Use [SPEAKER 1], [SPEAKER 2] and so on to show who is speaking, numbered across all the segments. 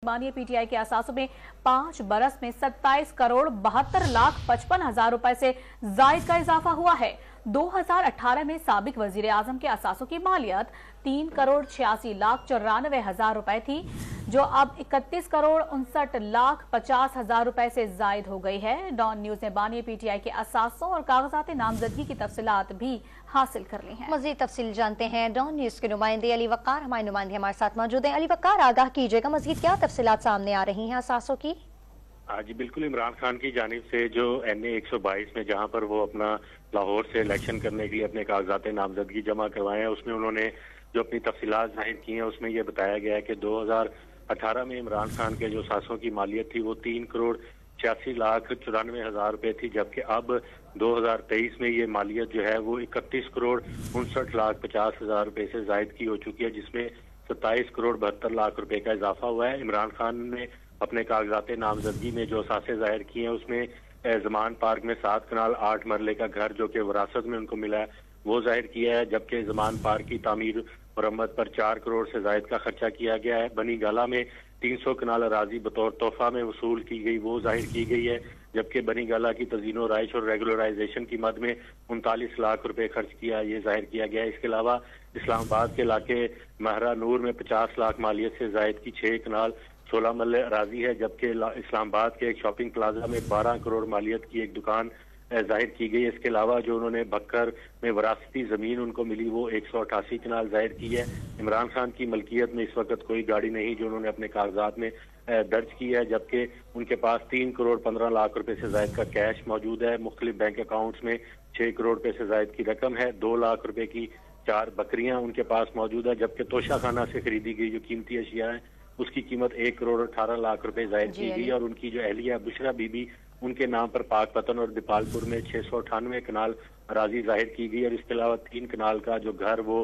[SPEAKER 1] मानिए पीटीआई के असासों में 5 बरस में 27 करोड़ 72 लाख 55 हजार रुपए से जायद का इजाफा हुआ है। 2018 में साबिक वजीर आजम के असासों की मालियत 3 करोड़ 86 लाख 94 हजार रुपए थी, जो अब 31 करोड़ 59 लाख 50 हजार रुपए से जायद हो गई है। डॉन न्यूज ने बानिए पीटीआई के असासों और कागजात नामजदगी की तफसीलात भी हासिल कर ली हैं।
[SPEAKER 2] मजीद तफसील जानते हैं डॉन न्यूज के नुमाइंदे अली वकार। हमारे नुमाइंदे हमारे साथ मौजूद हैं। अली वकार, आगाह कीजिएगा, मजीद क्या तफसीलात सामने आ रही हैं असासों की?
[SPEAKER 3] जी बिल्कुल, इमरान खान की जानिब से जो NA 122 में जहां पर वो अपना लाहौर से इलेक्शन करने के लिए अपने कागजात नामजदगी जमा करवाए हैं, उसमें उन्होंने जो अपनी तफसीलात जाहिर की हैं उसमें यह बताया गया है कि 2018 में इमरान खान के जो सासों की मालियत थी वो 3 करोड़ 86 लाख 94 हजार रुपए थी, जबकि अब 2023 में ये मालियत जो है वो 31 करोड़ 59 लाख 50 हजार रुपए से जायद की हो चुकी है, जिसमें 27 करोड़ 72 लाख रुपए का इजाफा हुआ है। इमरान खान ने अपने कागजात नामजदगी में जो असासे जाहिर किए हैं उसमें जमान पार्क में 7 कनाल 8 मरले का घर जो कि विरासत में उनको मिला है वो जाहिर किया है, जबकि जमान पार्क की तामीर मरम्मत पर 4 करोड़ से जायद का खर्चा किया गया है। बनी गाला में 300 कनाल अराजी बतौर तोहफा में वसूल की गई वो जाहिर की गई है, जबकि बनी गाला की तजीनो राइश और रेगुलराइजेशन की मद में 39 लाख रुपए खर्च किया ये जाहिर किया गया है। इसके अलावा इस्लामाबाद के इलाके महरा नूर में 50 लाख मालियत से जायद की 6 कनाल 16 मरले अराजी है, जबकि इस्लामाबाद के एक शॉपिंग प्लाजा में 12 करोड़ मालियत की एक दुकान जाहिर की गई। इसके अलावा जो उन्होंने बक्कर में वरासती जमीन उनको मिली वो 188 कनाल जाहिर की है। इमरान खान की मलकियत में इस वक्त कोई गाड़ी नहीं जो उन्होंने अपने कागजात में दर्ज की है, जबकि उनके पास 3 करोड़ 15 लाख रुपए से जायद का कैश मौजूद है। मुख्तलिफ बैंक अकाउंट्स में 6 करोड़ रुपए से जायद की रकम है। 2 लाख रुपए की 4 बकरियां उनके पास मौजूद है, जबकि तोशा खाना से खरीदी गई जो कीमती अशिया है उसकी कीमत 1 करोड़ 18 लाख रुपए जाहिर की गई। और उनकी जो अहलिया बुशरा बीबी उनके नाम पर पाकपतन और दीपालपुर में 698 कनाल अराजी जाहिर की गई। और इसके अलावा 3 कनाल का जो घर वो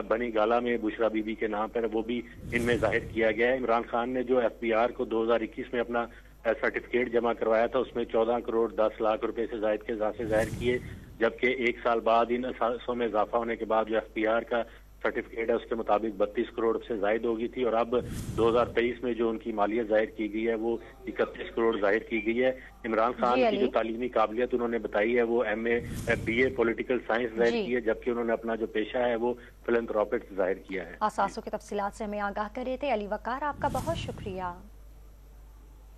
[SPEAKER 3] बनी गाला में बुशरा बीबी के नाम पर वो भी इनमें जाहिर किया गया है। इमरान खान ने जो FBR को 2021 में अपना सर्टिफिकेट जमा करवाया था उसमें 14 करोड़ 10 लाख रुपए से जायद के इजाफे जाहिर किए, जबकि 1 साल बाद इन असासों में इजाफा होने के बाद जो FBR का सर्टिफिकेट है उसके मुताबिक 32 करोड़ से जायद होगी थी। और अब 2023 में जो उनकी मालियत जाहिर की गई है वो 31 करोड़ जाहिर की गई है। इमरान खान की जो तालीमी काबिलियत उन्होंने बताई है वो MA BA पॉलिटिकल साइंस जाहिर की है, जबकि उन्होंने अपना जो पेशा है वो फिलैंथ्रोपिस्ट जाहिर किया है।
[SPEAKER 2] असासों की तफसीलात से हमें आगाह कर रहे थे अली वकार, आपका बहुत शुक्रिया।